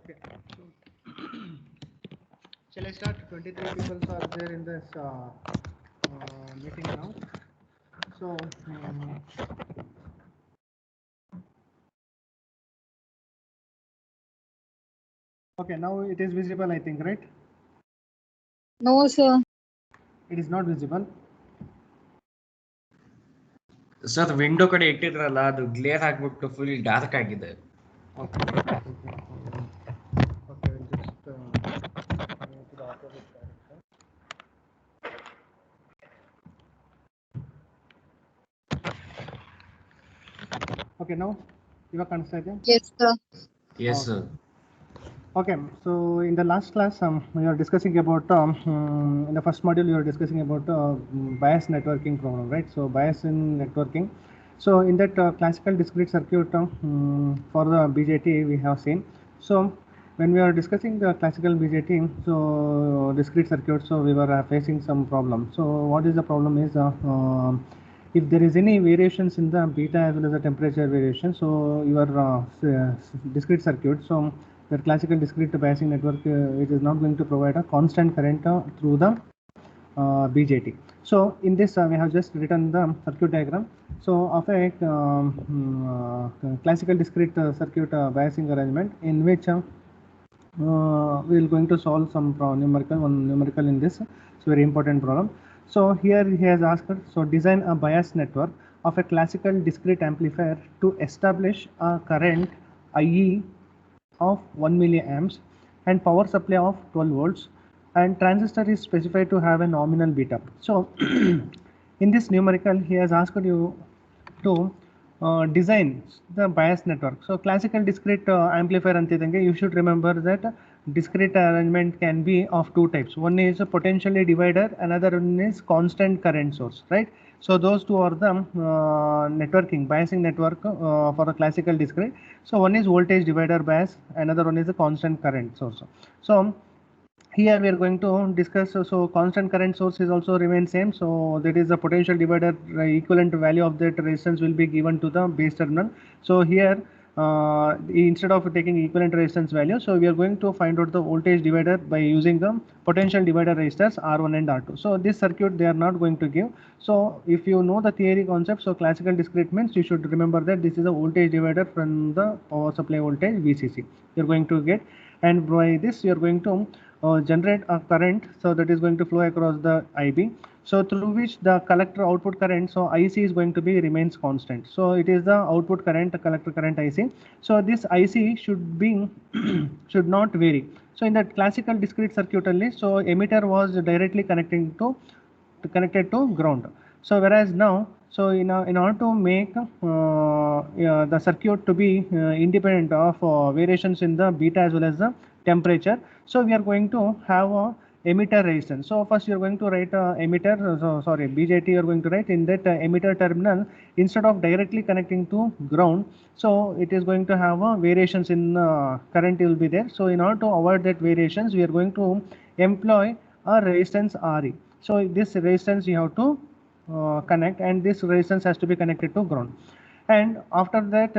Okay. Shall I start? 23 people are there in this meeting now. So, okay, now it is visible, I think, right? No, sir. It is not visible. Sir window ಕಡೆ ಇಟ್ಟಿದ್ರಲ್ಲ ಅದು glare ಆಗ್ಬಿಟ್ಟು full dark ಆಗಿದೆ. Okay. Okay, just to the opposite direction. Okay, now you are understanding? Yes, sir. Yes, sir. Okay, so in the last class, we are discussing about in the first module, you are discussing about bias networking problem, right? So bias in networking. So in that classical discrete circuit for the BJT we have seen. So when we are discussing the classical BJT, so discrete circuit, so we were facing some problem. So what is the problem is if there is any variations in the beta as well as the temperature variation, so your discrete circuit, so the classical discrete biasing network it is not going to provide a constant current through the BJT. So in this we have just written the circuit diagram. So of a classical discrete circuit biasing arrangement in which we will going to solve some numerical in this. It's very important problem. So here he has asked, so design a bias network of a classical discrete amplifier to establish a current IE of 1 milliamps and power supply of 12 volts, and transistor is specified to have a nominal beta. So in this numerical he has asked you to design the bias network. So classical discrete amplifier antidange, you should remember that discrete arrangement can be of two types. One is a potentially divider, another one is constant current source, right? So those two are the networking biasing network for a classical discrete. So one is voltage divider bias, another one is a constant current source. So here we are going to discuss, so constant current source is also remain same. So that is the potential divider equivalent value of that resistance will be given to the base terminal. So here instead of taking equivalent resistance value, so we are going to find out the voltage divider by using the potential divider resistors R1 and R2. So this circuit they are not going to give. So if you know the theory concept, so classical discrete means you should remember that this is a voltage divider from the power supply voltage VCC you are going to get, and by this you are going to generate a current, so that is going to flow across the IB, so through which the collector output current, so IC is going to be remains constant. So it is the output current, the collector current IC. So this IC should be should not vary. So in that classical discrete circuit only, so emitter was directly connected to ground. So whereas now, so in order to make the circuit to be independent of variations in the beta as well as the temperature, so we are going to have a emitter resistance. So first you are going to write emitter, BJT you are going to write in that emitter terminal, instead of directly connecting to ground, so it is going to have variations in current will be there. So in order to avoid that variations, we are going to employ a resistance RE. So this resistance you have to connect, and this resistance has to be connected to ground. And after that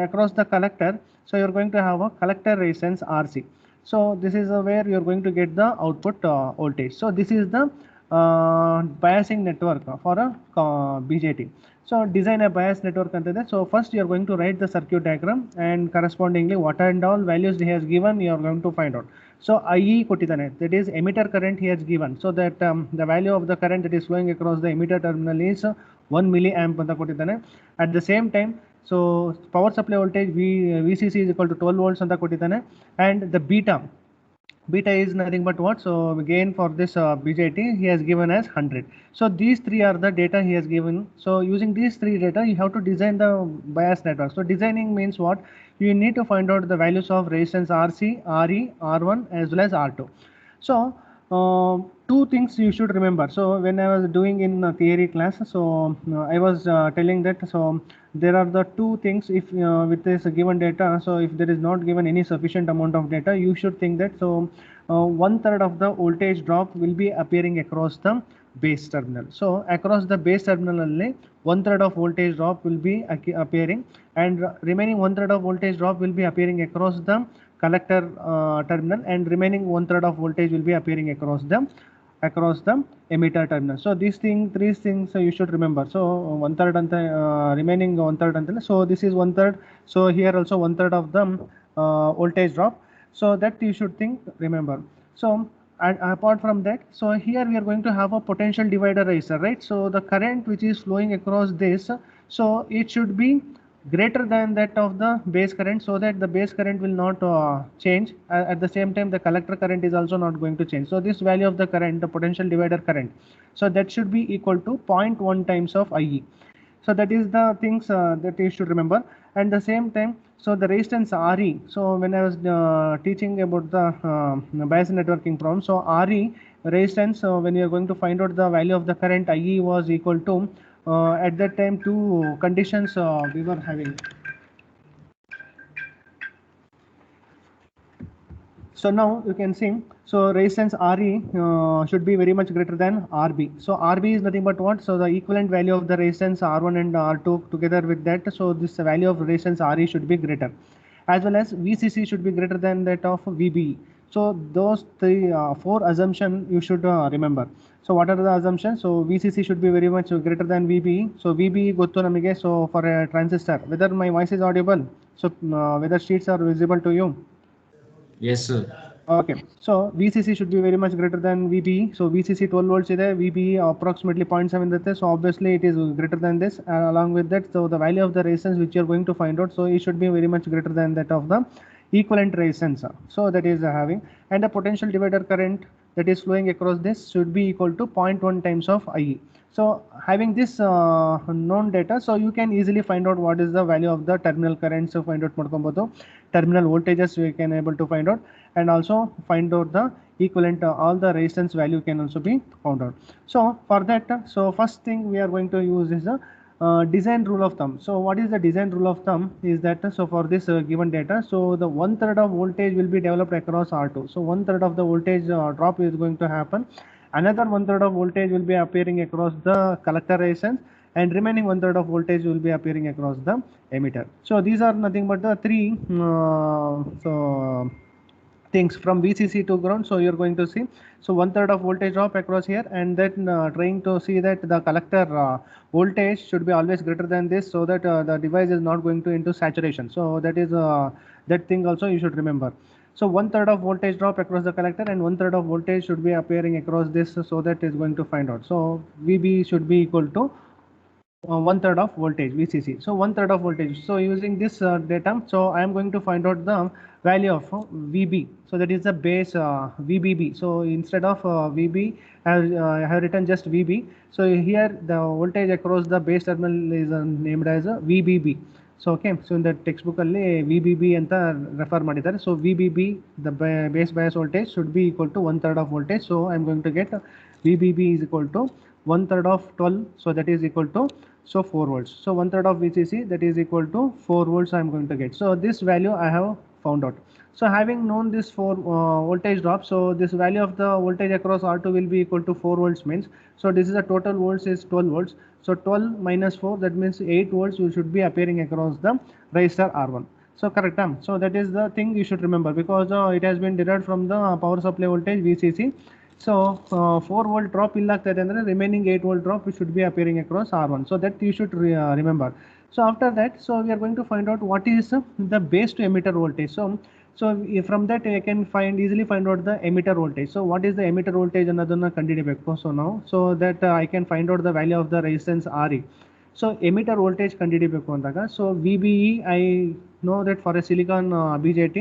across the collector, so you are going to have a collector resistance RC. So this is where you are going to get the output voltage. So this is the biasing network for a BJT. So design a bias network antade. So first you are going to write the circuit diagram, and correspondingly what and all values he has given you are going to find out. So IE ಕೊಟ್ಟಿದ್ದಾನೆ, that is emitter current he has given, so that the value of the current that is flowing across the emitter terminal is 1 milliamp ಅಂತ ಕೊಟ್ಟಿದ್ದಾನೆ. At the same time, so power supply voltage VCC is equal to 12 volts ಅಂತ ಕೊಟ್ಟಿದ್ದಾನೆ, and the beta is nothing but what, so again for this BJT he has given as 100. So these three are the data he has given. So using these three data you have to design the bias network. So designing means what, you need to find out the values of resistance RC, RE, R1 as well as R2. So two things you should remember. So when I was doing in theory class, so I was telling that, so there are the two things, if with this given data, so if there is not given any sufficient amount of data, you should think that, so 1/3 of the voltage drop will be appearing across the base terminal. So across the base terminal only 1/3 of voltage drop will be appearing, and remaining 1/3 of voltage drop will be appearing across the collector terminal, and remaining 1/3 of voltage will be appearing across the emitter terminal. So these three things you should remember. So 1/3 and remaining 1/3 until, so this is 1/3. So here also 1/3 of the voltage drop. So that you should remember. So and apart from that, so here we are going to have a potential divider resistor, right? So the current which is flowing across this, so it should be greater than that of the base current, so that the base current will not change. At the same time, the collector current is also not going to change. So this value of the current, the potential divider current, so that should be equal to 0.1 times of IE. So that is the things that you should remember. And the same time, so the resistance RE, so when I was teaching about the bias networking problem, so RE resistance, when you are going to find out the value of the current, IE was equal to at that time two conditions we were having. So now you can see, so resistance RE should be very much greater than RB. So RB is nothing but what? So the equivalent value of the resistance R1 and R2 together with that. So this value of resistance RE should be greater, as well as VCC should be greater than that of VBE. So those four assumptions you should remember. So what are the assumptions? So VCC should be very much greater than VBE. So VBE gottu namige. So for a transistor, whether my voice is audible, so whether sheets are visible to you. Yes, sir. Okay, so VCC should be very much greater than VBE. So VCC 12 volts is there, VBE approximately 0.7 is there. So obviously it is greater than this. Along with that, so the value of the resistance which you are going to find out, so it should be very much greater than that of the equivalent resistance. So that is having, and the potential divider current that is flowing across this should be equal to 0.1 times of IE. So having this known data, so you can easily find out what is the value of the terminal current. So find out ಮಾಡ್ಕೊಬಹುದು, terminal voltages we can able to find out, and also find out the equivalent all the resistance value can also be found out. So for that, so first thing we are going to use is the design rule of thumb. So what is the design rule of thumb is that, so for this given data, so the 1/3 of voltage will be developed across R2. So 1/3 of the voltage drop is going to happen. Another 1/3 of voltage will be appearing across the collector resistance, and remaining 1/3 of voltage will be appearing across the emitter. So these are nothing but the three things from VCC to ground. So you're going to see, so 1/3 of voltage drop across here, and then trying to see that the collector voltage should be always greater than this, so that the device is not going to into saturation. So that is that thing also you should remember. So 1/3 of voltage drop across the collector, and 1/3 of voltage should be appearing across this, so that is going to find out. So VB should be equal to 1/3 of voltage VCC. So 1/3 of voltage. So using this data, so I am going to find out the value of VB. So that is the base VBB. So instead of VB, I have written just VB. So here the voltage across the base terminal is named as VBB. So okay, so in the textbook alli VBB anta refer ಮಾಡಿದ್ದಾರೆ. So VBB, the base bias voltage, should be equal to 1/3 of voltage. So I am going to get VBB is equal to 1/3 of 12. So that is equal to, so 4 volts. So 1/3 of VCC, that is equal to 4 volts I am going to get. So this value I have found out. So having known this 4 voltage drop, so this value of the voltage across R2 will be equal to 4 volts means, so this is the total volts is 12 volts. So 12 minus 4, that means 8 volts should be appearing across the resistor R1. So correct. So that is the thing you should remember, because it has been derived from the power supply voltage VCC. So 4 volt drop illagtade andre remaining 8 volt drop should be appearing across R1. So that you should remember. So after that, so we are going to find out what is the base to emitter voltage. So from that I can easily find out the emitter voltage. So what is the emitter voltage annadana ಕಂಡುಹಿಡಿಯಬೇಕು. So now, so that I can find out the value of the resistance RE. So emitter voltage ಕಂಡುಹಿಡಿಯಬೇಕು ಅಂದಾಗ, so VBE I know that for a silicon BJT,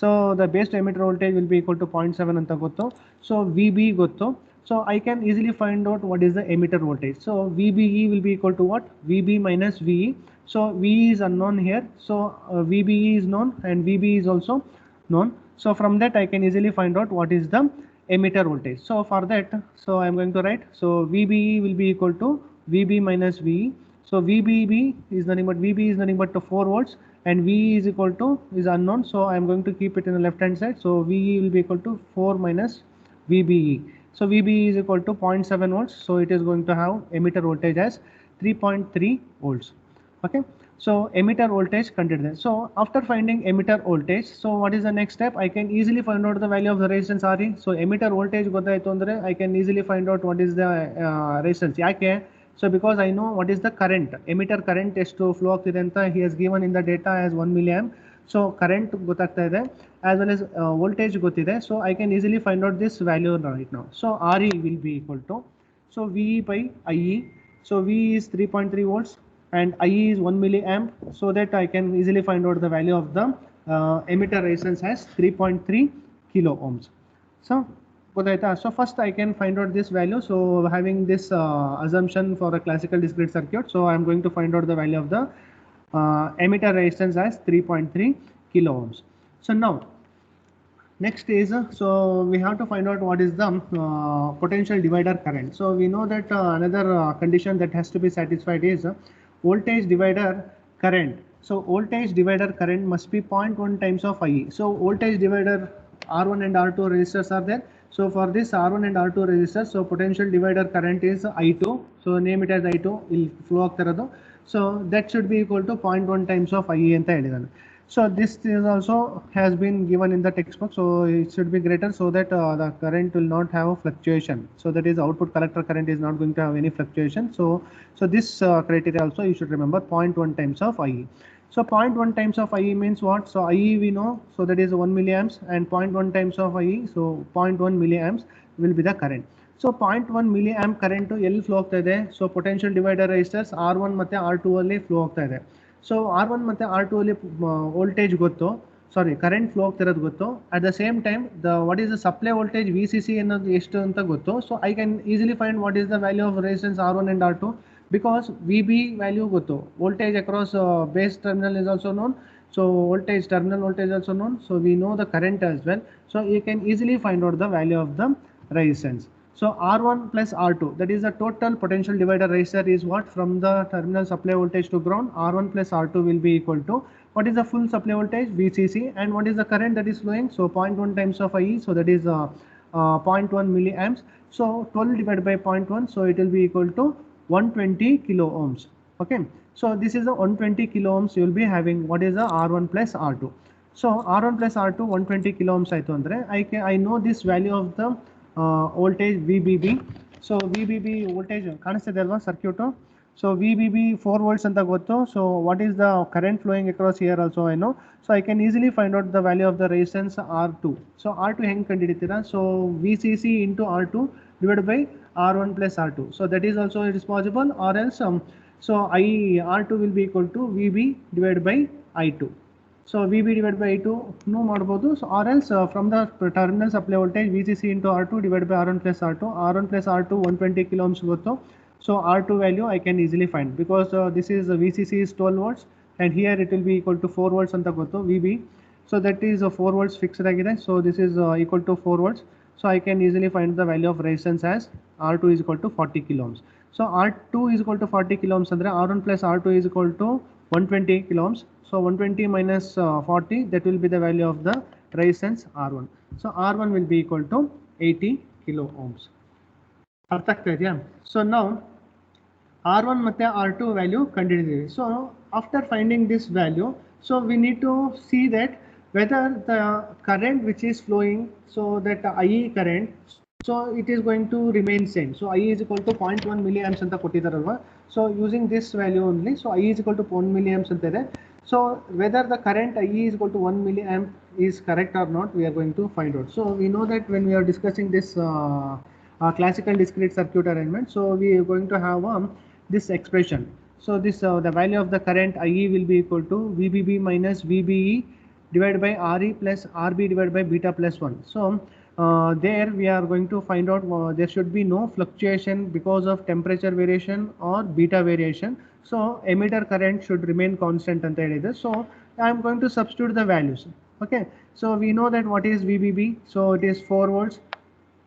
so the base to emitter voltage will be equal to 0.7 ಅಂತ ಗೊತ್ತು. So VB ಗೊತ್ತು. So I can easily find out what is the emitter voltage. So VBE will be equal to what? VB minus VE. So VE is unknown here. So VBE is known and VB is also known. So from that I can easily find out what is the emitter voltage. So for that, so I am going to write, so VBE will be equal to VB minus VE. So VBB is nothing but, VB is nothing but 4 volts, and VE is equal to is unknown. So I am going to keep it in the left hand side. So VE will be equal to 4 minus VBE. So VBE is equal to 0.7 volts. So it is going to have emitter voltage as 3.3 volts. Okay. So emitter voltage ಕಂಡಿಡಿದೆ. So after finding emitter voltage, so what is the next step? I can easily find out the value of the resistance Re. So emitter voltage ಗೊತ್ತಾಯ್ತು ಅಂದ್ರೆ I can easily find out what is the resistance. ಯಾಕೆ? So because I know what is the current, emitter current ಎಷ್ಟು flow ಆಗ್ತಿದೆ ಅಂತ he has given in the data as 1 milliamp. So current ಗೊತ್ತಾಗ್ತಾ ಇದೆ as well as voltage ಗೊತ್ತಿದೆ. So I can easily find out this value right now. So Re will be equal to, so V by IE. So V is 3.3 volts and IE is 1 milliamp, so that I can easily find out the value of the emitter resistance as 3.3 kilo ohms. So so first I can find out this value. So having this assumption for a classical discrete circuit, so I am going to find out the value of the emitter resistance as 3.3 kilo ohms. So now next is, so we have to find out what is the potential divider current. So we know that another condition that has to be satisfied is voltage divider current. So voltage divider current must be 0.1 times of IE. So voltage divider R1 and R2 resistors are there. So for this R1 and R2 resistors, so potential divider current is I2. So name it as I2, will flow ಆಗ್ತಿರೋದು. So that should be equal to 0.1 times of IE ಅಂತ ಹೇಳಿದಾನೆ. So this is also has been given in the textbook, so it should be greater so that the current will not have a fluctuation. So that is output collector current is not going to have any fluctuation. So this criteria also you should remember, 0.1 times of IE. So 0.1 times of IE means what? So IE we know, so that is 1 milliamps, and 0.1 times of IE, so 0.1 milliamps will be the current. So 0.1 milliamp current ಎಲ್ಲಿ flow ಆಗ್ತಾ ಇದೆ? So potential divider resistors R1 ಮತ್ತೆ R2 ಅಲ್ಲಿ flow ಆಗ್ತಾ ಇದೆ. So R1 ಮತ್ತು R2 ಅಲ್ಲಿ voltage ಗೊತ್ತು, ಸಾರಿ ಕರೆಂಟ್ ಫ್ಲೋ ಆಗ್ತಿರೋದು ಗೊತ್ತು. At the same time what is the supply voltage VCC ಅನ್ನೋದು ಎಷ್ಟು ಅಂತ ಗೊತ್ತು. So I can easily find what is the value of resistance R1 and R2 because VB value ಗೊತ್ತು. Voltage across base terminal is also known. So voltage, terminal voltage also known. So we know the current as well. So you can easily find out the value of the resistance. So R1 plus R2, that is the total potential divider resistor is what? From the terminal supply voltage to ground, R1 plus R2 will be equal to, what is the full supply voltage? VCC. And what is the current that is flowing? So 0.1 times of IE, so that is 0.1 milliamps. So 12 divided by 0.1, so it will be equal to 120 kilo ohms. Okay, so this is the 120 kilo ohms you will be having. What is the R1 plus R2? So R1 plus R2 120 kilo ohms ಆಯ್ತು ಅಂದ್ರೆ I know this value of the voltage VBB. So VBB voltage ಕಾಣಿಸ್ತಿದೆ ಅಲ್ವಾ circuit? So VBB 4 volts ಅಂತ ಗೊತ್ತು. So what is the current flowing across here also I know. So I can easily find out the value of the resistance R2. So R2 ಹೆಂಗೆ ಕಂಡುಹಿಡಿತೀರಾ? So VCC into R2 divided by R1 plus R2. So that is also it is possible, or else so R2 will be equal to VB divided by I2. So VB divided by I2 no ಮಾಡಬಹುದು. So or else from the terminal supply voltage VCC into R2 divided by R1 plus R2. R1 plus R2 120 kilo ohms ಗೊತ್ತು. So R2 value I can easily find because this is VCC is 12 volts and here it will be equal to 4 volts ಅಂತ ಗೊತ್ತು VB. So that is 4 volts fixed ಆಗಿದೆ. So this is equal to 4 volts. So I can easily find the value of resistance as R2 is equal to 40 kilo ohms. So R2 is equal to 40 kilo ohms andre R1 plus R2 is equal to 120 kilo ohms. So 120 minus 40, that will be the value of the resistance R1. So R1 will be equal to 80 kilo ohms. ಅರ್ಥ ಆಗ್ತಾ ಇದೆಯಾ? So now R1 ಮತ್ತೆ R2 value ಕಂಡುಹಿಡಿದಿವಿ. So after finding this value, so we need to see that whether the current which is flowing, so that IE current, so it is going to remain same. So IE is equal to 0.1 milliamps ಅಂತ ಕೊಟ್ಟಿದ್ದಾರಲ್ವಾ? So using this value only, so IE is equal to 1 milliamps ಅಂತ ಇದೆ. So whether the current IE is equal to 1 milliamp is correct or not, we are going to find out. So we know that when we are discussing this classical discrete circuit arrangement, so we are going to have this expression. So this the value of the current IE will be equal to VBB minus VBE divided by RE plus RB divided by beta plus 1. So there we are going to find out there should be no fluctuation because of temperature variation or beta variation. So emitter current should remain constant anta helide. So I am going to substitute the values. Okay, so we know that what is VBB, so it is 4 volts,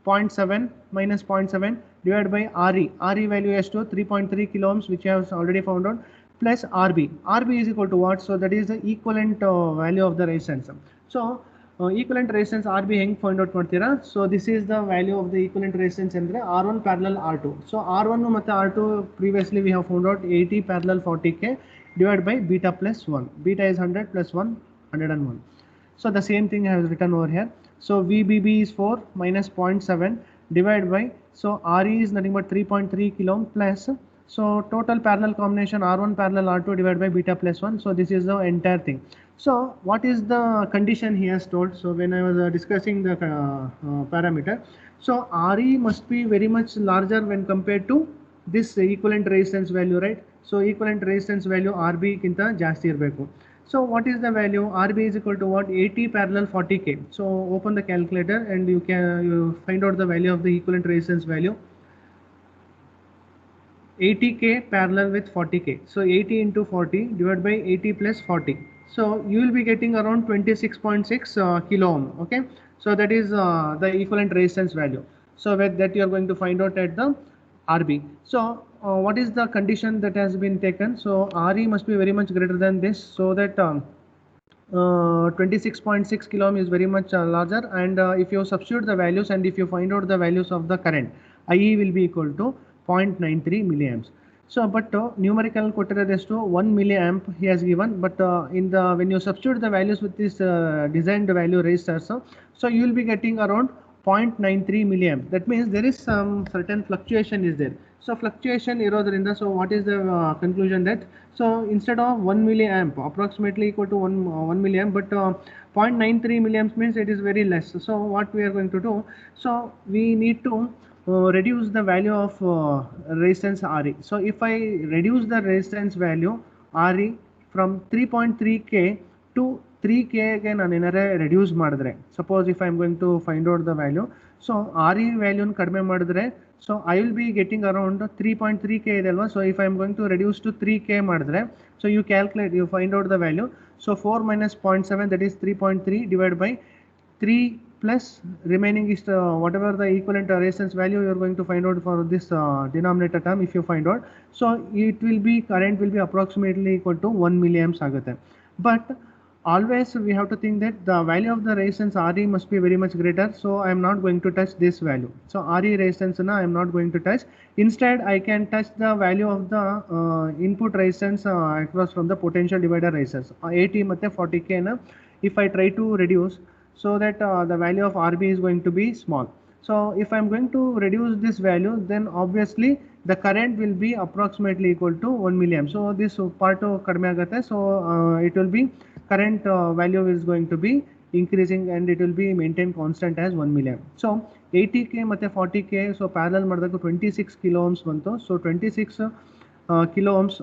0.7 minus 0.7 divided by RE. RE value is to 3.3 kilo ohms, which I have already found out, plus RB. RB is equal to what? So that is the equivalent value of the resistance. So equivalent resistance RB ಹೆಂಗೆ find out ಮಾಡ್ತೀರಾ? So this is the value of the equivalent resistance ಅಂದರೆ R1 parallel R2. So R1 ಮತ್ತು R2 previously we have found out 80 parallel 40K divided by beta plus 1. Beta is 100 plus 1, 101. So the same thing I have written over here. So VBB is 4 minus 0.7 divided by, so RE is nothing but 3.3 kilo ohm plus, so total parallel combination R1 parallel R2 divided by beta plus 1. So this is the entire thing. So what is the condition he has told? So when I was discussing the parameter, so RE must be very much larger when compared to this equivalent resistance value, right? So equivalent resistance value RB ಗಿಂತ ಜಾಸ್ತಿ ಇರಬೇಕು. So what is the value? RB is equal to what? 80 parallel 40k. So open the calculator and you find out the value of the equivalent resistance value. 80k parallel with 40k. So 80 into 40 divided by 80 plus 40. So you will be getting around 26.6 kilo ohm. Okay. So that is the equivalent resistance value. So with that you are going to find out at the RB. So what is the condition that has been taken? So RE must be very much greater than this, so that 26.6 kilo ohm is very much larger, and if you substitute the values and if you find out the values of the current, IE will be equal to 0.93 milliamps. So but numerical ಕೊಟ್ಟಿರೋದು to 1 milliamp he has given, but in the when you substitute the values with this designed value resistors, so you will be getting around 0.93 milliamp. That means there is some certain fluctuation is there. So fluctuation irodrinda, so what is the conclusion? That so instead of 1 milliamp approximately equal to 1 milliamp, but 0.93 milliamps means it is very less. So what we are going to do, so we need to reduce the value of resistance RE. So if I reduce the resistance value RE from 3.3k to 3k ಗೆ ನಾನು ಏನಾರೆ reduce ಮಾಡಿದ್ರೆ, suppose if I am going to find out the value, so RE ವ್ಯಾಲ್ಯೂನ ಕಡಿಮೆ ಮಾಡಿದ್ರೆ, so I will be getting around 3.3k ಇದೆ ಅಲ್ವಾ. So if I am going to reduce to 3k ಮಾಡಿದ್ರೆ, so you calculate, you find out the value. So 4 minus 0.7, that is 3.3 divided by 3 plus remaining is whatever the equivalent resistance value you are going to find out for this denominator term. If you find out, so it will be, current will be approximately equal to 1 milliamps ಆಗುತ್ತೆ. But always we have to think that the value of the resistance RE must be very much greater. So I am not going to touch this value. So RE resistance I am not going to touch. Instead I can touch the value of the input resistance across from the potential divider resistance 80 ಮತ್ತೆ 40k na if I try to reduce, so that the value of RB is going to be small. So if I am going to reduce this value, then obviously the current will be approximately equal to 1 milliamp. So this part kadme agate, so it will be current value is going to be increasing and it will be maintained constant as 1 milliamp. So 80k ಮತ್ತೆ 40k, so parallel ಮಾಡಿದಾಗ 26 kilo ohms ಬಂತು. So 26 kilo ohms.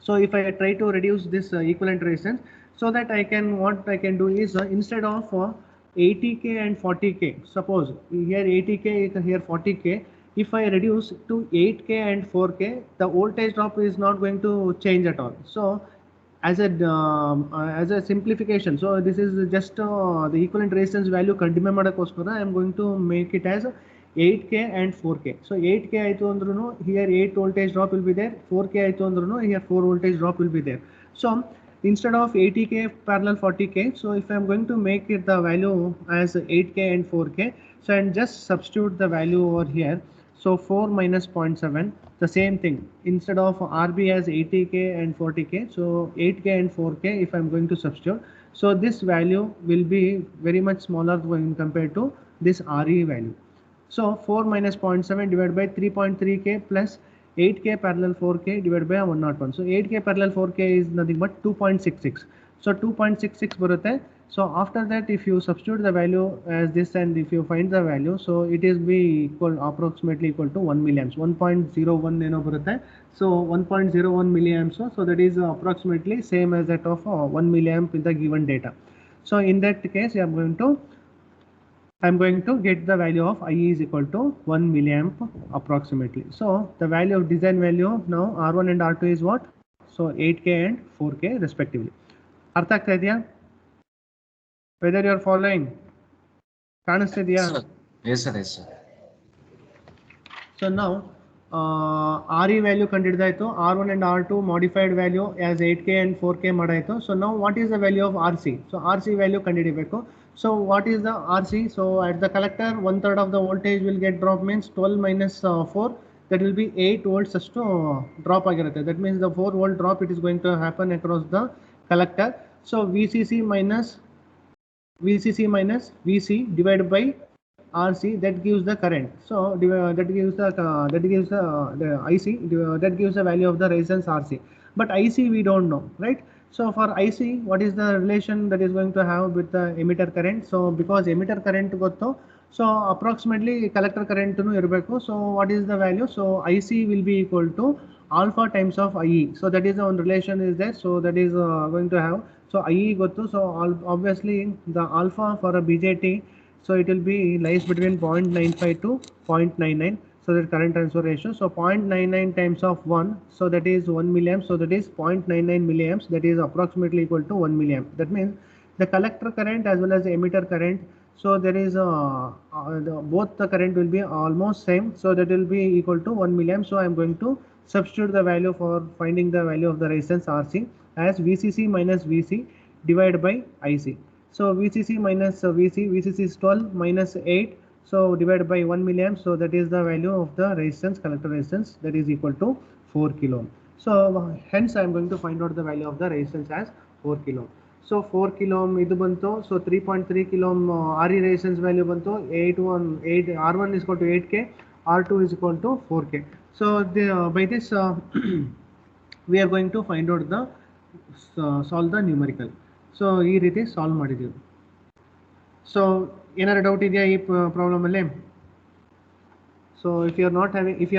So if I try to reduce this equivalent resistance, so that I can, what I can do is instead of 80k and 40k, suppose here 80k, here 40k, if I reduce to 8k and 4k, the voltage drop is not going to change at all. So as a simplification, so this is just the equivalent resistance value ಕಡಿಮೆ ಮಾಡೋಕ್ಕೋಸ್ಕರ I am going to make it as 8k and 4k. So 8k ಆಯಿತು ಅಂದ್ರೂ here 8 voltage drop will be there, 4k ಆಯಿತು ಅಂದ್ರೂ here 4 voltage drop will be there. So instead of 80k parallel 40k, so if I am going to make it the value as 8k and 4k, so and just substitute the value over here. So 4 minus 0.7, the same thing, instead of RB as 80k and 40k, so 8k and 4k if I am going to substitute, so this value will be very much smaller when compared to this RE value. So 4 minus 0.7 divided by 3.3k plus 8k parallel 4k divided by 101. So 8k parallel 4k is nothing but 2.66. So 2.66 ಬರುತ್ತೆ. So after that, if you substitute the value as this and if you find the value, so it is be equal, approximately equal to 1 milliamps. 1.01 ಏನೋ ಬರುತ್ತೆ. So 1.01 milliamps. So that is approximately same as that of 1 milliamp in the given data. So in that case, I am going to get the value of IE is equal to 1 milliamp approximately. So the value of design value now R1 and R2 is what? So 8k and 4k respectively. ಅರ್ಥ ಆಗ್ತಾ ಇದೆಯಾ? Whether you are following, ಕಾಣಿಸ್ತಿದೆಯಾ? Yes sir, yes sir. So now RE value ಕಂಡಿಡಿದಾಯ್ತು, R1 and R2 modified value as 8k and 4k ಮಾಡಾಯ್ತು. So now what is the value of RC? So RC value ಕಂಡಿಡಿಬೇಕು. So what is the RC? So at the collector 1/3 of the voltage will get drop, means 12 minus 4, that will be 8 volts ಅಷ್ಟು drop ಆಗಿರುತ್ತೆ. That means the 4 volt drop it is going to happen across the collector. So VCC minus VC divided by RC, that gives the current. So that gives the IC, that gives the value of the resistance RC. But IC we don't know, right? So for IC, what is the relation that is going to have with the emitter current? So because emitter current gotto, so approximately collector current nu irbeku. So what is the value? So IC will be equal to alpha times of IE. So that is the one relation is there. So that is going to have, so IE gottu. So obviously the alpha for a BJT, so it will be lies between 0.95 to 0.99. So that current transfer ratio, so 0.99 times of 1, so that is 1 milliamps. So that is 0.99 milliamps, that is approximately equal to 1 milliamp. That means the collector current as well as the emitter current, so there is both the current will be almost same, so that will be equal to 1 milliamp. So I am going to substitute the value for finding the value of the resistance RC as VCC minus VC divided by IC. So VCC minus VCC is 12 minus 8, so divided by 1 milliamp, so that is the value of the resistance, collector resistance, that is equal to 4 kilo. So hence I am going to find out the value of the resistance as 4 kilo. So 4 kilo idu bantu, so 3.3 kilo RE resistance value bantu 8 R1 is equal to 8k, R2 is equal to 4k. So by this we are going to find out the solve the numerical. ಸೊ ಈ ರೀತಿ solve ಮಾಡಿದ್ದೀವಿ. So ಏನಾದ್ರು doubt ಇದೆಯಾ ಈ ಪ್ರಾಬ್ಲಮಲ್ಲಿ? So if you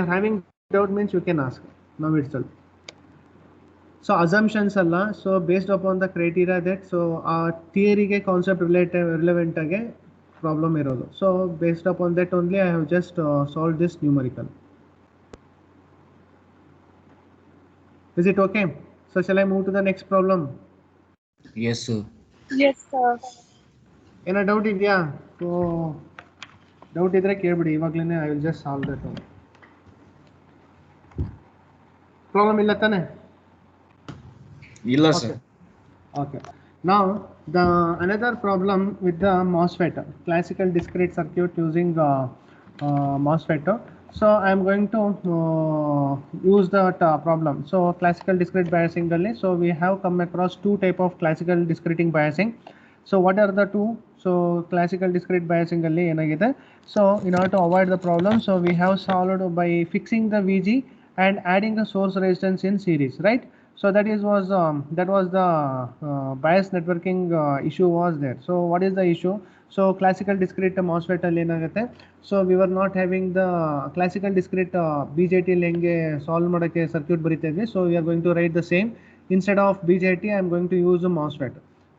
are having doubt means you can ask now itself. So assumptions ಅಲ್ಲ, so based upon the criteria that, so ಆ ಥಿಯರಿಗೆ ಕಾನ್ಸೆಪ್ಟ್ ರಿಲೆವೆಂಟ್ ಆಗಿ ಪ್ರಾಬ್ಲಮ್ ಇರೋದು. So based upon that only I have just solve this numerical. Is it okay? So shall I move to the next problem? Yes, sir. Yes, sir. ಏನೋ doubt ಇದೆಯಾ? So doubt ಇದ್ರೆ ಕೇಳ್ಬಿಡಿ, ಇವಾಗಲೇ I will just solve that. Problem ಇಲ್ಲ ತಾನೆ? ಇಲ್ಲ sir. Okay. Now the another problem with the MOSFET, classical discrete circuit using MOSFET. So I am going to use that problem. So classical discrete biasing dalli, so we have come across two type of classical discrete biasing. So what are the two? So classical discrete biasing alli enagide, so in order to avoid the problem, so we have solved by fixing the VG and adding the source resistance in series, right? So that was the bias networking issue was there. So what is the issue? So classical discrete MOSFET alli enagutte, so we were not having the classical discrete BJT lenge solve madake circuit baritidve. So we are going to write the same. Instead of BJT I am going to use a MOSFET.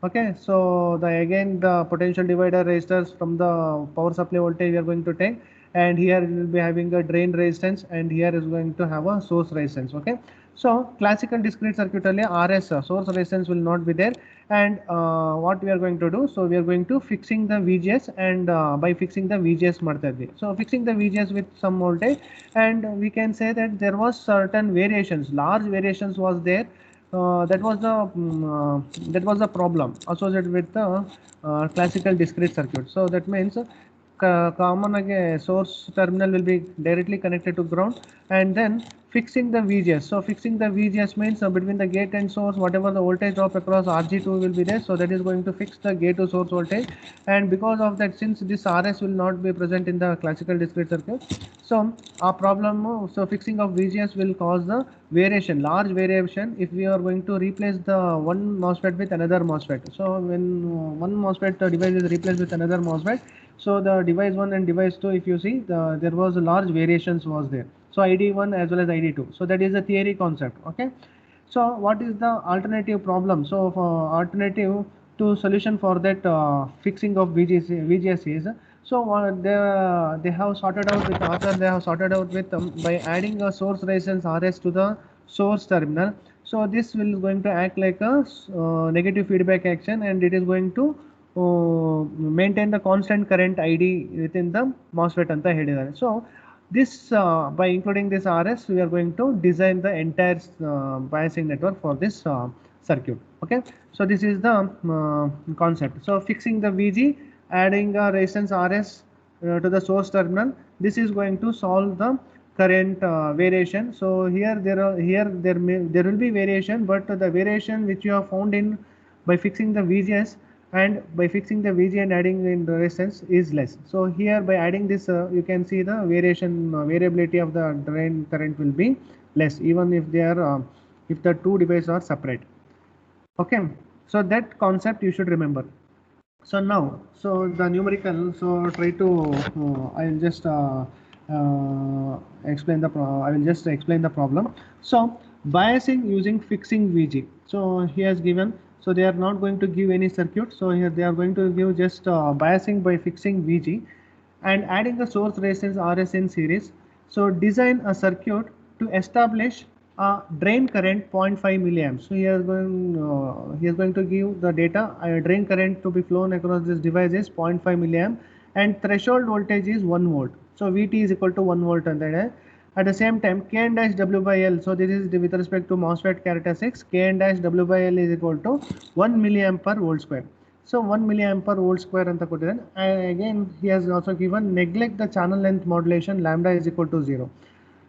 Okay, so the potential divider resistors from the power supply voltage we are going to take, and here we will be having a drain resistance, and here is going to have a source resistance. Okay, so classical discrete circuit alli RS source resistance will not be there, and what we are going to do, so we are going to fixing the VGS, and by fixing the VGS ಮಾಡ್ತಾ ಇದ್ವಿ. So fixing the VGS with some voltage, and we can say that there was certain variations, large variations was there. That was the problem associated with the classical discrete circuit. So that means common source terminal will be directly connected to ground, and then fixing the VGS. So fixing the VGS means between the gate and source, whatever the voltage drop across RG2 will be there, so that is going to fix the gate to source voltage. And because of that, since this RS will not be present in the classical discrete circuit, so our problem, so fixing of VGS will cause the variation, large variation, if we are going to replace the one MOSFET with another MOSFET. So when one MOSFET device is replaced with another MOSFET, so the device 1 and device 2, if you see, there was a large variations was there. So ID1 as well as ID2. So that is a theory concept. Okay. So what is the alternative problem? So for alternative to solution for that fixing of VGS is, so they have sorted out with author, they have sorted out with by adding a source resistance RS to the source terminal. So this will going to act like a negative feedback action, and it is going to maintain the constant current ID within the MOSFET anta helidare. So this by including this RS, we are going to design the entire biasing network for this circuit. Okay, so this is the concept. So fixing the VG, adding a resistance RS to the source terminal, this is going to solve the current variation. So here there will be variation, but the variation which you have found in by fixing the VGS and by fixing the VG and adding in the resistance is less. So here by adding this you can see the variability of the drain current will be less, even if they are if the two devices are separate. Okay, so that concept you should remember. So now, so the numerical, so try to I will just explain the I will just explain the problem. So biasing using fixing VG. So he has given, so they are not going to give any circuit, so here they are going to give just biasing by fixing VG and adding the source resistance RS in series. So design a circuit to establish a drain current 0.5 milliamps. So he is going to give the data. Drain current to be flown across this device is 0.5 milliamp and threshold voltage is 1 volt. So VT is equal to 1 volt and that. At the same time, K n dash W by L. So this is with respect to MOSFET characteristics. K n dash W by L is equal to 1 milliamp per volt square. So 1 milliamp per volt square anta koಟ್ಟಿದ್ದಾನೆ. Again he has also given neglect the channel length modulation lambda is equal to 0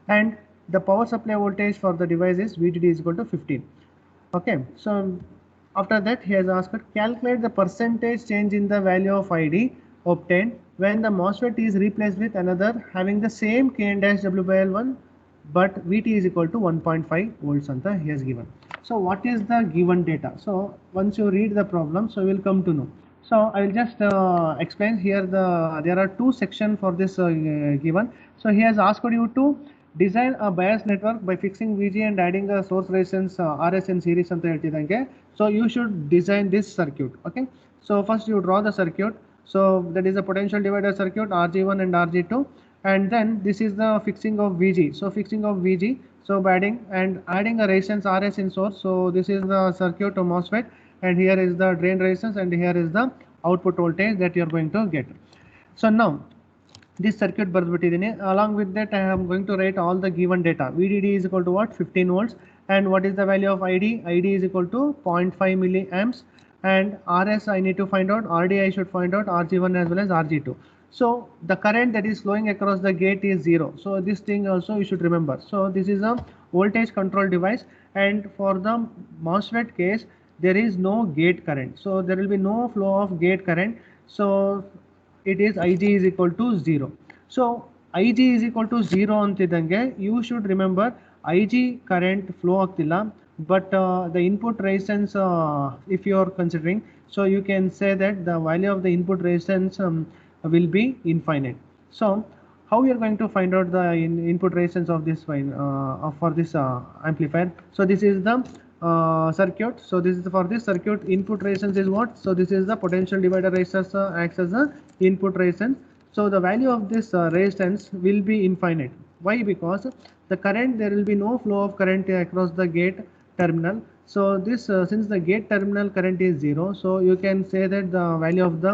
and the power supply voltage for the device is VDD is equal to 15. Okay, so after that he has asked calculate the percentage change in the value of ID obtained when the MOSFET is replaced with another having the same K n dash W by L1 but VT is equal to 1.5 volts anta he has given. So what is the given data? So once you read the problem, so you will come to know. So I will just explain here there are two sections for this given. So he has asked you to design a bias network by fixing VG and adding a source resistance RS in series anta ಹೇಳ್ತಿದ್ದಂಗೆ. So you should design this circuit. Okay, so first you draw the circuit. So that is a potential divider circuit RG1 and RG2 and then this is the fixing of VG. So fixing of VG, so by adding a resistance RS in source. So this is the circuit of MOSFET and here is the drain resistance and here is the output voltage that you are going to get. So now this circuit ಬರ್ಬಿಟ್ಟಿದ್ದೀನಿ. Along with that I am going to write all the given data. VDD is equal to what? 15 volts and what is the value of ID? ID is equal to 0.5 milliamps and RS I need to find out, RD I should find out, RG1 as well as RG2. So the current that is flowing across the gate is 0. So this thing also you should remember. So this is a voltage control device and for the MOSFET case there is no gate current. So there will be no flow of gate current. So it is Ig is equal to 0. So Ig is equal to 0 ಅಂತಿದ್ದಂಗೆ you should remember Ig current flow ಆಗ್ತಿಲ್ಲ but the input resistance if you are considering, so you can say that the value of the input resistance will be infinite. So how we are going to find out the input resistance of this for this amplifier? So this is the circuit. So this is for this circuit input resistance is what? So this is the potential divider resistance acts as the input resistance. So the value of this resistance will be infinite. Why? Because the current, there will be no flow of current across the gate terminal. So this since the gate terminal current is 0, so you can say that the value of the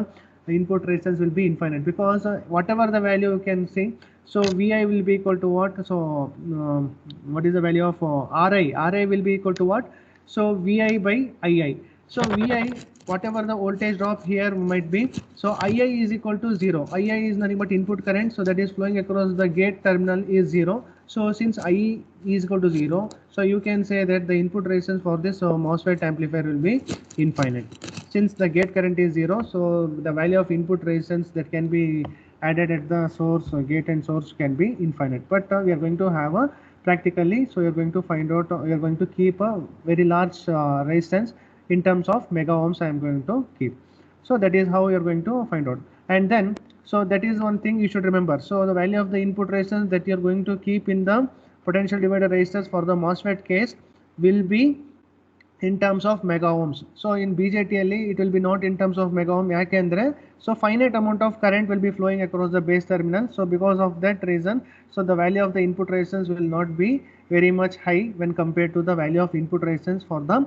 input resistance will be infinite because whatever the value you can see, so Vi will be equal to what? So what is the value of Ri? Ri will be equal to what? So Vi by Ii. So Vi, whatever the voltage drop here might be, so Ii is equal to 0. Ii is nothing but input current, so that is flowing across the gate terminal is 0. So since I is equal to 0, so you can say that the input resistance for this MOSFET amplifier will be infinite. Since the gate current is 0, so the value of input resistance that can be added at the source, gate and source can be infinite. But we are going to have a practically, so you are going to find out, you are going to keep a very large resistance in terms of mega ohms I am going to keep. So that is how you are going to find out. And then, so that is one thing you should remember. So the value of the input resistance that you are going to keep in the potential divider resistance for the MOSFET case will be in terms of mega ohms. So in BJTL it will be not in terms of mega ohm yakendre, so finite amount of current will be flowing across the base terminal. So because of that reason, so the value of the input resistance will not be very much high when compared to the value of input resistance for the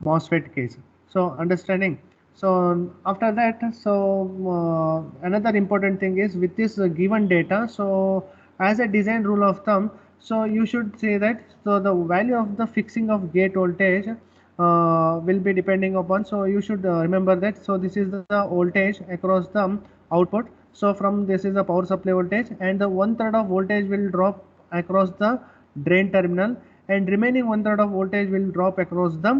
MOSFET case. So understanding. So after that, so another important thing is with this given data, so as a design rule of thumb, so you should say that so the value of the fixing of gate voltage will be depending upon, so you should remember that, so this is the voltage across the output. So from this is the power supply voltage and the 1/3 of voltage will drop across the drain terminal, and remaining 1/3 of voltage will drop across the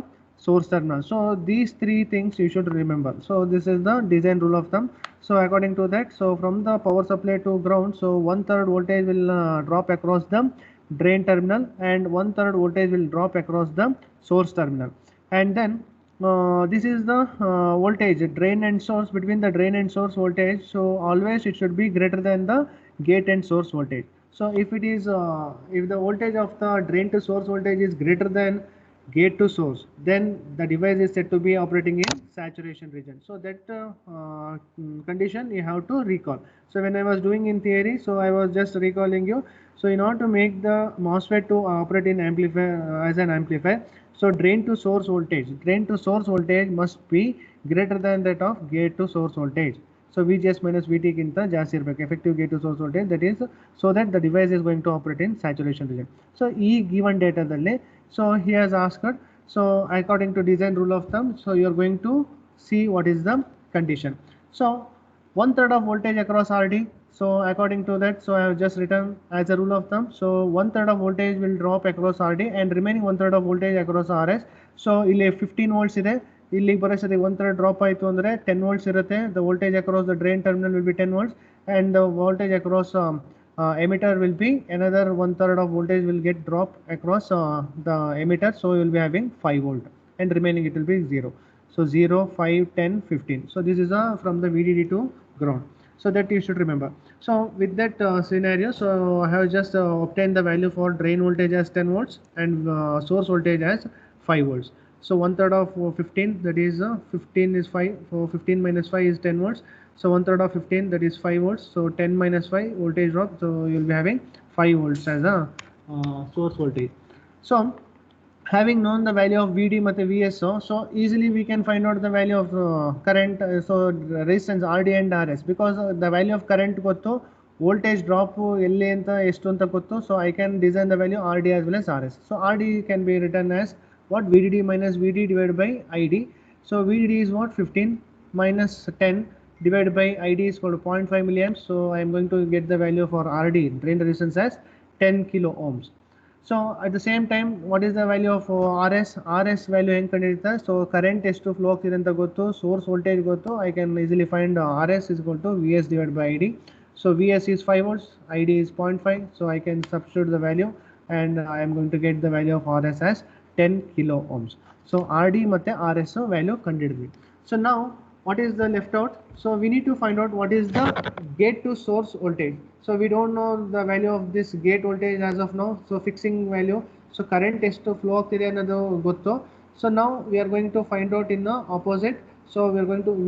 source terminal. So these three things you should remember. So this is the design rule of thumb. So according to that, so from the power supply to ground, so 1/3 voltage will drop across the drain terminal, and 1/3 voltage will drop across the source terminal. And then this is the voltage drain and source. Between the drain and source voltage, so always it should be greater than the gate and source voltage. So if it is if the voltage of the drain to source voltage is greater than gate to source, then the device is said to be operating in saturation region. So that condition you have to recall. So when I was doing in theory, so I was just recalling you. So in order to make the MOSFET to operate in amplifier as an amplifier, so drain to source voltage must be greater than that of gate to source voltage. So VGS minus VT ಗಿಂತ ಜಾಸ್ತಿ ಇರಬೇಕು effective gate to source voltage, that is so that the device is going to operate in saturation region. So ಈ given data ದಲ್ಲಿ, so he has asked, so according to design rule of thumb, so you are going to see what is the condition. So 1/3 of voltage across RD. So according to that, so I have just written as a rule of thumb, so 1/3 of voltage will drop across RD and remaining 1/3 of voltage across RS. So ಇಲ್ಲಿ 15 volts ಇದೆ, ಇಲ್ಲಿಗೆ ಬರೋಸರಿ 1/3 drop ಆಯಿತು ಅಂದರೆ 10 volts ಇರುತ್ತೆ. The voltage across the drain terminal will be 10 volts, and the voltage across emitter will be another 1/3 of voltage will get drop across the emitter. So you will be having 5 volt, and remaining it will be 0. So 0, 5, 10, 15. So this is from the VDD to ground. So that you should remember. So with that scenario, so I have just obtained the value for drain voltage as 10 volts and source voltage as 5 volts. So 1/3 of 15, that is 15 is 5. So 15 minus 5 is 10 volts. So 1/3 of 15, that is 5 volts. So 10 minus 5 voltage drop. So you will be having 5 volts as a source voltage. So having known the value of VD ಮತ್ತು VSO, so easily we can find out the value of current, so resistance RD and RS, because the value of current ಗೊತ್ತು, voltage drop ಎಲ್ಲಿ ಅಂತ ಎಷ್ಟು ಅಂತ ಗೊತ್ತು. So I can design the value RD as well as RS. So RD can be written as what? VDD minus VD divided by ID. So VDD is what? 15 minus 10 divided by ID is equal to 0.5 milliamps. So I am going to get the value for RD, drain resistance, as 10 kilo ohms. So at the same time, what is the value of RS? RS value ಹೆಂಗೆ ಕಂಡಿರುತ್ತೆ? So current ಎಷ್ಟು flow ಆಗ್ತಿದೆ ಅಂತ ಗೊತ್ತು, source voltage ಗೊತ್ತು. I can easily find RS is equal to VS divided by ID. So VS is 5 volts, ID is 0.5. So I can substitute the value, and I am going to get the value of RS as 10 kilo ohms. So RD ಮತ್ತೆ RS value ಕಂಡಿಡಿದ್ವಿ. So now what is the left out? So we need to find out what is the gate to source voltage. So we don't know the value of this gate voltage as of now. So fixing value. So current ಎಷ್ಟು flow ಆಗ್ತಿದೆ ಅನ್ನೋದು ಗೊತ್ತು. So now we are going to find out in the opposite. So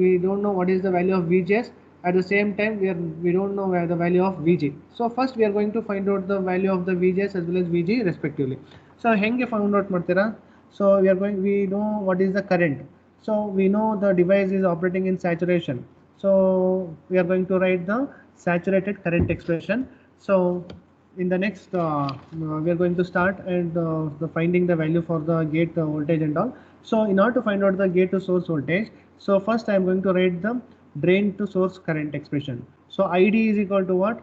we don't know what is the value of VGS. At the same time, we don't know where the value of VG. So first we are going to find out the value of the VGS as well as VG respectively. So ಹೆಂಗೆ find out ಮಾಡ್ತೀರಾ? So we know what is the current. So we know the device is operating in saturation. So we are going to write the saturated current expression. So in the next we are going to start and the finding the value for the gate voltage and all. So in order to find out the gate to source voltage, so first I am going to write the drain to source current expression. So ID is equal to what?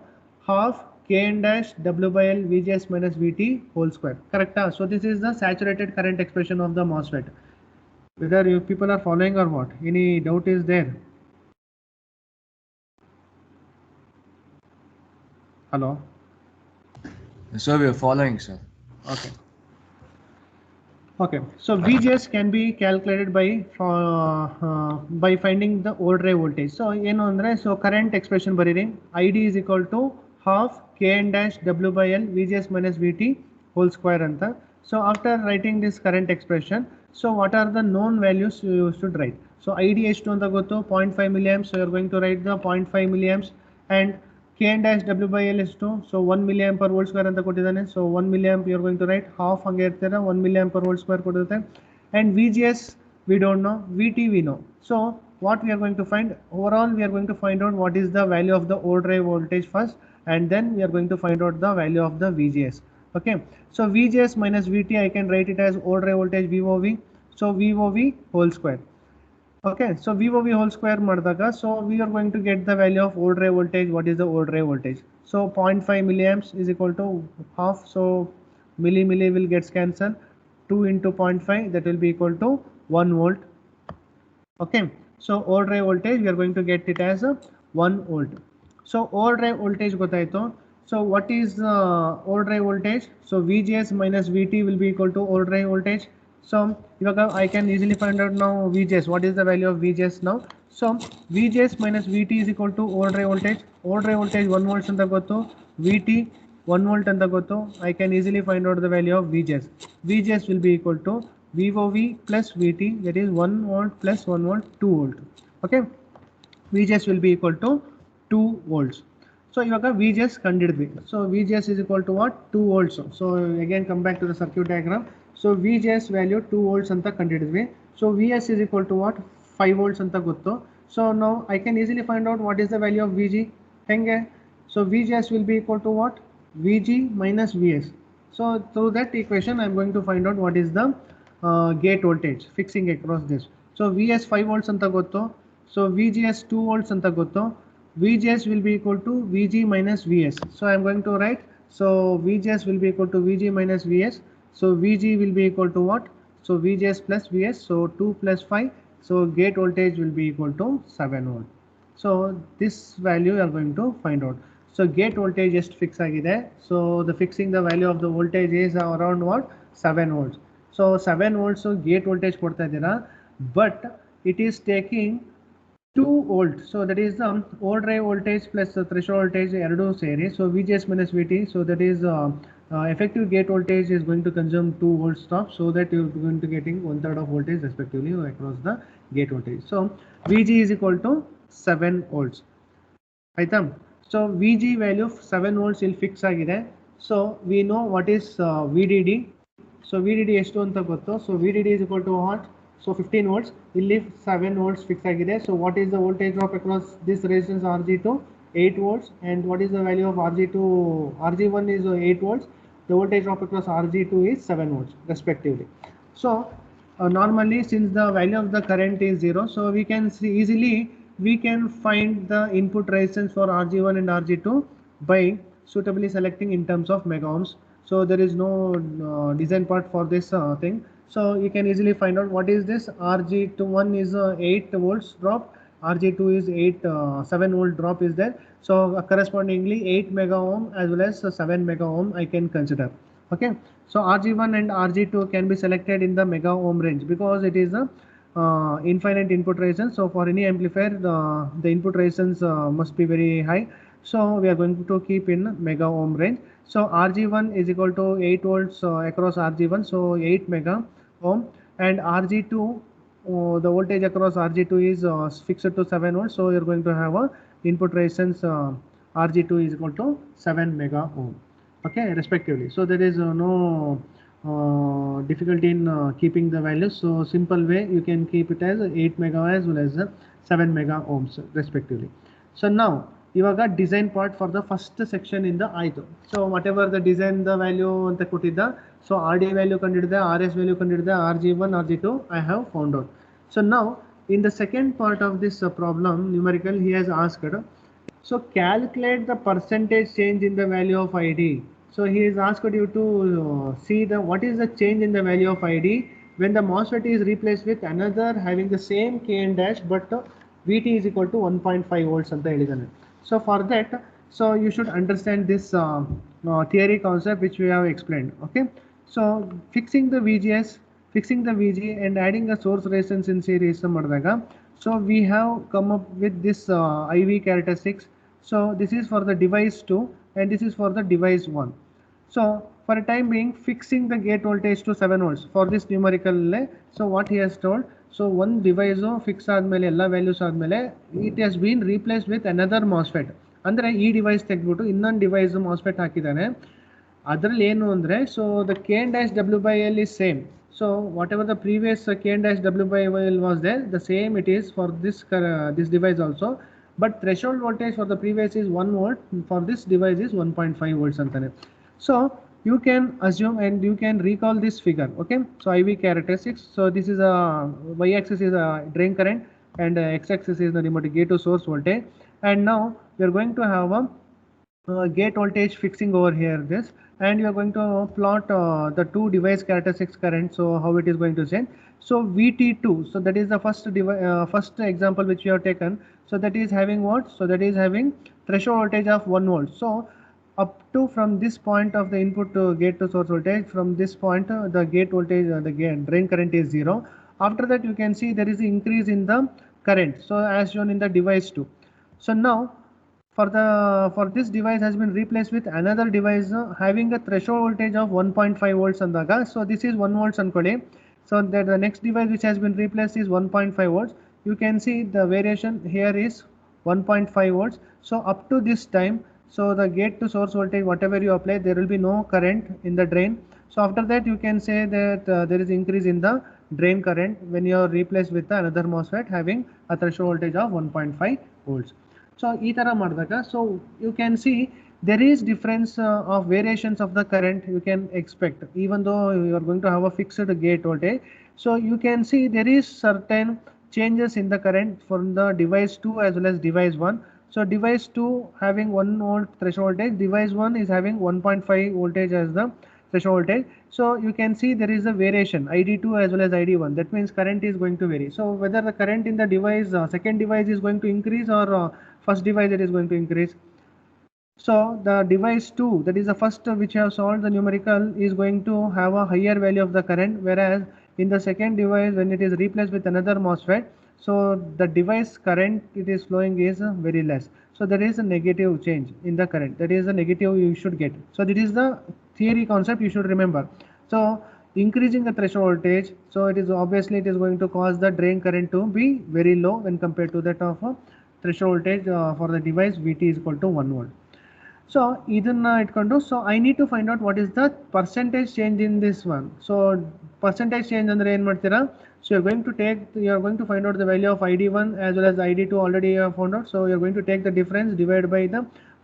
Half Kn dash W by L VGS minus VT whole square. Correct? So this is the saturated current expression of the MOSFET. Whether you people are following or what? Any doubt is there? Hello? Sir, we are following, sir. Okay. Okay. So VGS can be calculated by finding the overdrive voltage. So ಏನು ಅಂದರೆ, so current expression ಬರೀರಿ. ID is equal to half Kn dash W by L VGS minus VT whole square ಅಂತ. So after writing this current expression, so what are the known values you should write? So ID ಎಷ್ಟು ಅಂತ ಗೊತ್ತು, 0.5 milliamps. So you are going to write the 0.5 milliamps, and Kn dash W by L ಎಷ್ಟು? So 1 milliamp per volt square ಅಂತ ಕೊಟ್ಟಿದ್ದಾನೆ. So 1 milliamp you are going to write half ಹಂಗೆ ಇರ್ತೀರಾ, 1 milliamp per volt square ಕೊಡುತ್ತೆ. And VGS we don't know, VT we know. So what we are going to find? Overall we are going to find out what is the value of the overdrive voltage first, and then we are going to find out the value of the VGS. Okay, so VGS minus VT I can write it as overdrive voltage VOV. So VOV whole square. Okay, so VOV whole square ಮಾಡಿದಾಗ, so we are going to get the value of old ray voltage. What is the old ray voltage? So 0.5 milliamps is equal to half, so milli will get cancelled. 2 into 0.5, that will be equal to 1 volt. Okay, so old ray voltage we are going to get it as a 1 volt. So old ray voltage ಗೊತ್ತಾಯ್ತು. So what is old ray voltage? So VGS minus VT will be equal to old ray voltage. So ಇವಾಗ I can easily find out now VGS. What is the value of VGS now? So VGS minus VT is equal to old ray voltage. Old ray voltage 1 volts ಅಂತ ಗೊತ್ತು, VT 1 volt ಅಂತ ಗೊತ್ತು. I can easily find out the value of VGS. VGS will be equal to VOV plus VT, that is 1 volt plus 1 volt, 2 volt. Okay, VGS will be equal to 2 volts. So ivaga VGS ಕಂಡಿಡಿದ್ವಿ. So VGS is equal to what? 2 volts. So again come back to the circuit diagram. So VGS value 2 volts ಅಂತ ಕಂಡಿಡಿದ್ವಿ. So VS is equal to what? 5 volts ಅಂತ ಗೊತ್ತು. So now I can easily find out what is the value of VG. ಹೆಂಗೆ? So VGS will be equal to what? VG minus VS. So through that equation I am going to find out what is the gate voltage fixing across this. So VS 5 volts anta gotto, so VGS 2 volts anta gotto. VGS will be equal to VG minus VS. So I am going to write, so VGS will be equal to VG minus VS. So VG will be equal to what? So VGS plus VS, so 2 plus 5, so gate voltage will be equal to 7 volt. So this value you are going to find out. So gate voltage just fix agide. So the fixing the value of the voltage is around what? 7 volts. So 7 volts gate voltage ಕೊಡ್ತಾ ಇದ್ದೀರಾ, but it is taking 2 volt. So that is the old ray voltage plus the threshold voltage ಎರಡು ಸೇರಿ. So VGS minus VT. So that is effective gate voltage is going to consume 2 volt stop. So that you are going to getting 1/3 of voltage respectively across the gate voltage. So VG is equal to 7 volts. ಆಯ್ತಾ? So VG value 7 volts ಇಲ್ಲಿ fix ಆಗಿದೆ. So we know what is VDD. So VDD ಎಷ್ಟು ಅಂತ ಗೊತ್ತು. So VDD is equal to what? So 15 volts. ಇಲ್ಲಿ 7 volts fix ಆಗಿದೆ. So what is the voltage drop across this resistance RG2? 8 volts. And what is the value of RG2? RG1 is 8 volts. The voltage drop across RG2 is 7 volts respectively. So normally since the value of the current is 0, so we can see easily we can find the input resistance for RG1 and RG2 by suitably selecting in terms of mega ohms. So there is no design part for this thing. So you can easily find out what is this. RG1 is 8 volts drop, RG2 is 7 volt drop is there. So correspondingly 8 mega ohm as well as 7 mega ohm I can consider. Okay, so RG1 and RG2 can be selected in the mega ohm range because it is a infinite input resistance. So for any amplifier the input resistance must be very high. So we are going to keep in mega ohm range. So RG1 is equal to 8 volts across RG1, so 8 mega ohm, and RG2 the voltage across RG2 is fixed to 7 volts. So you are going to have a input resistance RG2 is equal to 7 mega ohm. Okay, respectively. So there is no difficulty in keeping the values. So simple way you can keep it as 8 mega as well as 7 mega ohms respectively. So now ಇವಾಗ design part for the first section ಇಂದ ಆಯಿತು. So whatever the design the value ಅಂತ ಕೊಟ್ಟಿದ್ದ. So R D value ಕಂಡಿಡಿದೆ, R S value ಕಂಡಿಡಿದೆ, RG1 RG2 I have found out. So now in the second part of this problem numerical he has asked, so calculate the percentage change in the value of ID. So he has asked you to see the what is the change in the value of ID when the MOSFET is replaced with another having the same Kn dash but VT is equal to 1.5 volts ಅಂತ ಹೇಳಿದಾನೆ. So for that, so you should understand this theory concept which we have explained. Okay, so fixing the VGS, fixing the VG and adding a source resistance in series ಮಾಡಿದಾಗ, so we have come up with this IV characteristics. So this is for the device 2 and this is for the device 1. So for a time being fixing the gate voltage to 7 volts for this numerical. So what he has told, so one device fix ಆದ್ಮೇಲೆ ಎಲ್ಲ values ಆದ್ಮೇಲೆ it has been replaced with another MOSFET. ಅಂದರೆ ಈ device ತೆಗೆದ್ಬಿಟ್ಟು ಇನ್ನೊಂದು device MOSFET ಹಾಕಿದ್ದಾನೆ. ಅದರಲ್ಲಿ ಏನು ಅಂದರೆ, so the Kn-W/L is same. So whatever the previous Kn-W/L was there, the same it is for this device also. But threshold voltage for the previous is 1 volt, for this device is 1.5 volts antane. So you can assume and you can recall this figure. Okay, so IV characteristics. So this is a y-axis is a drain current, and x-axis is nothing but gate to source voltage. And now we are going to have a gate voltage fixing over here this, and you are going to plot the two device characteristics current, so how it is going to change. So VT2, so that is the first example which you have taken, so that is having what, so that is having threshold voltage of 1 volt. So up to from this point of the input to gate to source voltage, from this point the gate voltage, the drain current is 0. After that you can see there is increase in the current, so as shown in the device 2. So now for this device has been replaced with another device having a threshold voltage of 1.5 volts andaga. So this is 1 volts ankoli. So that the next device which has been replaced is 1.5 volts. You can see the variation here is 1.5 volts. So up to this time, so the gate to source voltage whatever you apply, there will be no current in the drain. So after that you can say that there is increase in the drain current when you are replaced with another MOSFET having a threshold voltage of 1.5 volts. So ಈ ತರ ಮಾಡಿದಾಗ, so you can see there is difference of variations of the current you can expect, even though you are going to have a fixed gate voltage. So you can see there is certain changes in the current from the device 2 as well as device 1. So device 2 having 1 volt threshold voltage, device 1 is having 1.5 voltage as the threshold voltage. So you can see there is a variation ID2 as well as ID1. That means current is going to vary. So whether the current in the device second device is going to increase or first device it is going to increase. So the device 2, that is the first which have solved the numerical, is going to have a higher value of the current, whereas in the second device when it is replaced with another MOSFET, so the device current it is flowing is very less. So there is a negative change in the current. That is the negative you should get. So this is the theory concept you should remember. So increasing the threshold voltage, so it is obviously it is going to cause the drain current to be very low when compared to that of threshold voltage for the device VT is equal to 1 volt. So ಇದನ್ನ ಇಟ್ಕೊಂಡು, so I need to find out what is the percentage change in this one. So percentage change ಅಂದ್ರೆ ಏನು ಮಾಡ್ತೀರಾ, so you are going to find out the value of ID1 as well as ID2 already you have found out. So you are going to take the difference, divide by the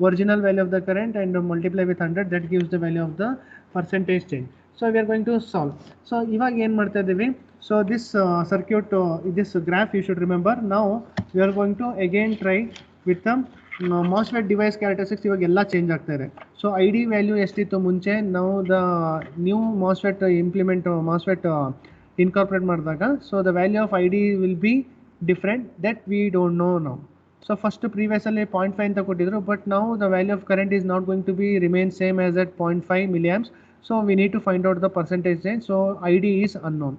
original value of the current and multiply with 100, that gives the value of the percentage change. So we are going to solve. So ಇವಾಗ ಏನು ಮಾಡ್ತಾ ಇದ್ದೀವಿ, so this circuit, this graph you should remember. Now we are going to again try with the MOSFET device characteristics ಇವಾಗ ಎಲ್ಲ change ಆಗ್ತಾ ಇದೆ. So ID value ಎಷ್ಟಿತ್ತು ಮುಂಚೆ, ನಾವು the new MOSFET MOSFET incorporate ಮಾಡಿದಾಗ, so the value of ID will be different, that we don't know now. So first previous ಅಲ್ಲಿ 0.5 ಅಂತ ಕೊಟ್ಟಿದ್ರು, but now the value of current is not going to be remain same as at 0.5 milliamps. So we need to find out the percentage change. So ID is unknown.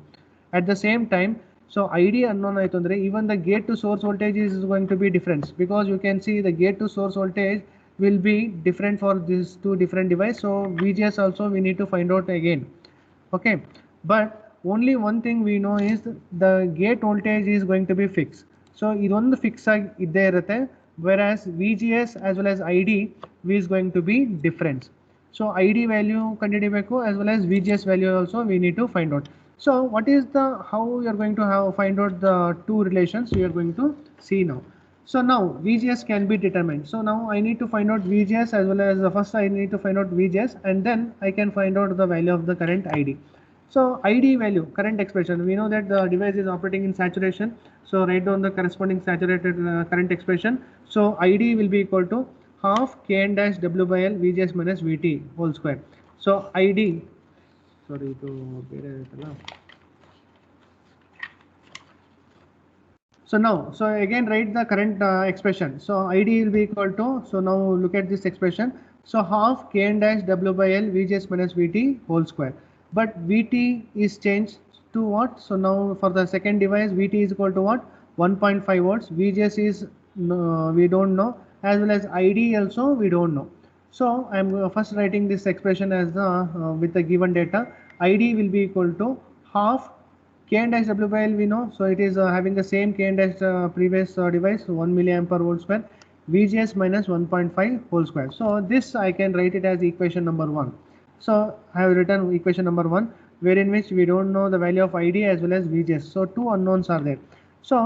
At the same time, so ID unknown ಆಯ್ತು ಅಂದ್ರೆ even the gate to source voltage is going to be different, because you can see the gate to source voltage will be different for these two different device. So VGS also we need to find out again. Okay, but only one thing we know is the gate voltage is going to be fixed. So ಇದೊಂದು fix ಆಗಿ ಇದ್ದೇ ಇರುತ್ತೆ, whereas VGS as well as ID is going to be different. So ID value ಕಂಡುಹಿಡಿಯಬೇಕು as well as VGS value also we need to find out. So what is the, how you are going to find out the two relations you are going to see now. So now VGS can be determined. So now I need to find out VGS as well as first I need to find out VGS, and then I can find out the value of the current ID. So ID value, current expression, we know that the device is operating in saturation. So write down the corresponding saturated current expression. So ID will be equal to half Kn dash W by L VGS minus VT whole square. So ID, sorry to ಬೇರೆ ಇರುತ್ತಲ್ಲ. So now, so again write the current expression. So ID will be equal to, so now look at this expression. So half Kn dash W by L VGS minus VT whole square. But VT is changed to what? So now for the second device VT is equal to what? 1.5 volts. VGS is we don't know, as well as ID also we don't know. So I am first writing this expression as the with the given data. ID will be equal to half Kn dash W by L we know, so it is having the same Kn dash previous device 1 milliamp per volt square, VGS minus 1.5 whole square. So this I can write it as equation number 1. So I have written equation number 1, wherein which we don't know the value of ID as well as VGS. So two unknowns are there. So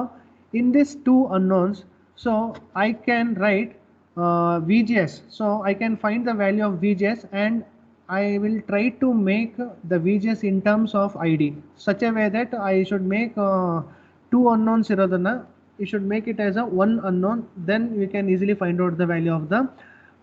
in these two unknowns, so I can write VGS. So I can find the value of VGS, and I will try to make the VGS in terms of ID, such a way that I should make two unknowns ಇರೋದನ್ನ you should make it as a one unknown, then we can easily find out the value of the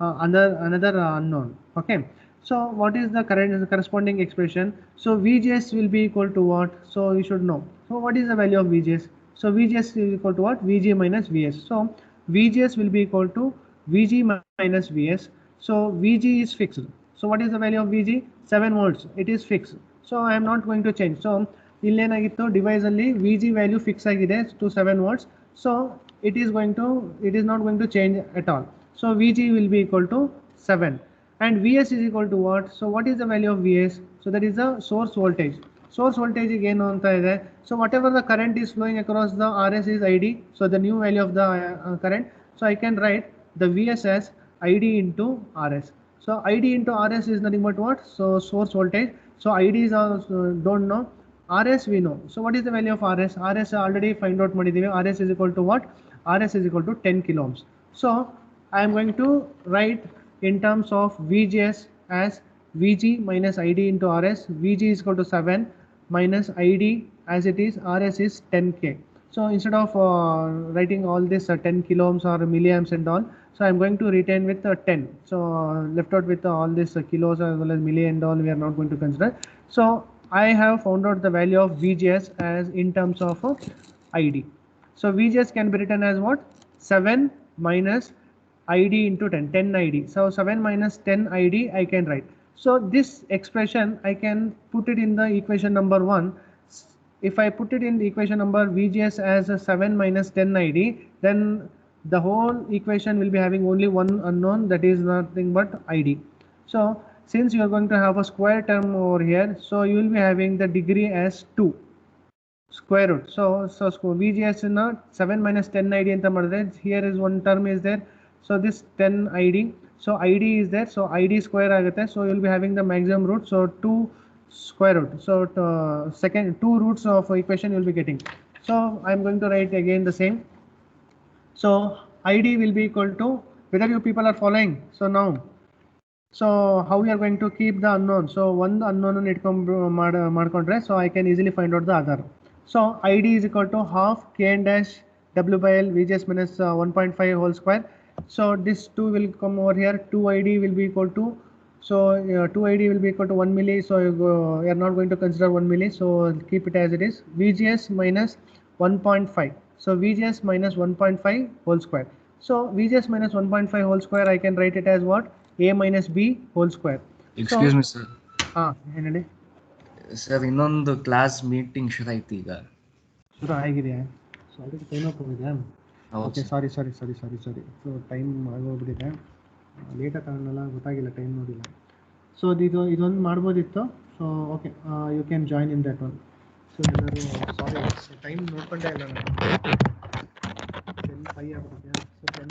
another unknown. Okay, so what is the current corresponding expression? So VGS will be equal to what? So you should know. So what is the value of VGS? So VGS is equal to what? VG minus VS. So VGS will be equal to VG minus VS. So VG is fixed. So what is the value of VG? 7 volts. It is fixed. So I am not going to change. So ಇಲ್ಲೇನಾಗಿತ್ತು device ಅಲ್ಲಿ VG value fix ಆಗಿದೆ to 7 volts. So it is not going to change at all. So VG will be equal to 7 and VS is equal to what? So what is the value of VS? So that is the source voltage. Source voltage again anta ide. So whatever the current is flowing across the RS is ID. So the new value of the current. So I can write the VS as ID into RS. So ID into RS is nothing but what? So source voltage. So ID is also don't know. RS we know. So what is the value of RS? RS already find out ಮಾಡಿದೀವಿ. RS is equal to what? RS is equal to 10 kilo ohms. So I am going to write in terms of VGS as VG minus ID into RS. VG is equal to 7 minus ID as it is. RS is 10K. So instead of writing all this 10 kilo ohms or milliamps and all, so I am going to retain with 10. So left out with all this kilos as well as milli and all we are not going to consider. So I have found out the value of VGS as in terms of ID. So VGS can be written as what? 7 minus ID into 10, 10 ID. So 7 minus 10 ID I can write. So this expression I can put it in the equation number 1. If I put it in the equation number VGS as 7 minus 10 ID, then the whole equation will be having only one unknown, that is nothing but ID. So since you are going to have a square term over here, so you will be having the degree as 2 square root. So VGS in 7 minus 10 ID anta madre, here is one term is there. So this 10 ID, so ID is there, so ID square agutte. So you will be having the maximum root, so 2 square root. So second 2 roots of equation you will be getting. So I am going to write again the same. So ID will be equal to, whether you people are following. So now, so how we are going to keep the unknown? So one unknown ಮಾಡ್ಕೊಂಡ್ರೆ, so I can easily find out the other. So ID is equal to half Kn dash W by L VGS minus 1.5 whole square. So this 2 will come over here. 2 ID will be equal to, so 2 ID will be equal to 1 milli. So you are not going to consider 1 milli. So keep it as it is. VGS minus 1.5. So VGS minus 1.5 whole square. So VGS minus 1.5 whole square I can write it as what? A minus B whole square. Excuse me sir. ಏನೇಳಿ sir ಇನ್ನೊಂದು class meeting ಶುರು ಆಯ್ತು ಈಗ. ಶುರು ಆಗಿದೆಯಾ? So already time up ಹೋಗಿದೆ. Okay, sorry. So time ಆಗೋಗ್ಬಿಟ್ಟಿದೆ. ಲೇಟಾಗಿ ತಗೊಂಡಲ್ಲ, ಗೊತ್ತಾಗಿಲ್ಲ, ಟೈಮ್ ನೋಡಿಲ್ಲ. ಸೊ ಇದೊಂದು ಮಾಡ್ಬೋದಿತ್ತು. So okay, you can join in that one. So ಎಲ್ಲರೂ ಸಾರಿ, ಟೈಮ್ ನೋಡ್ಕೊಂಡೇ ಇಲ್ಲ ನಾನು. 10:05 ಆಗ್ಬಿಟ್ಟಿದೆ. So 10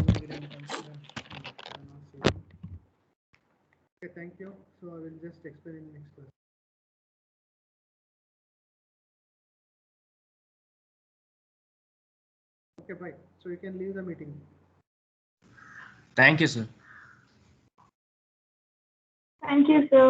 Okay, thank you. So I will just explain in next class. Okay, bye. So you can leave the meeting. Thank you sir. Thank you, sir.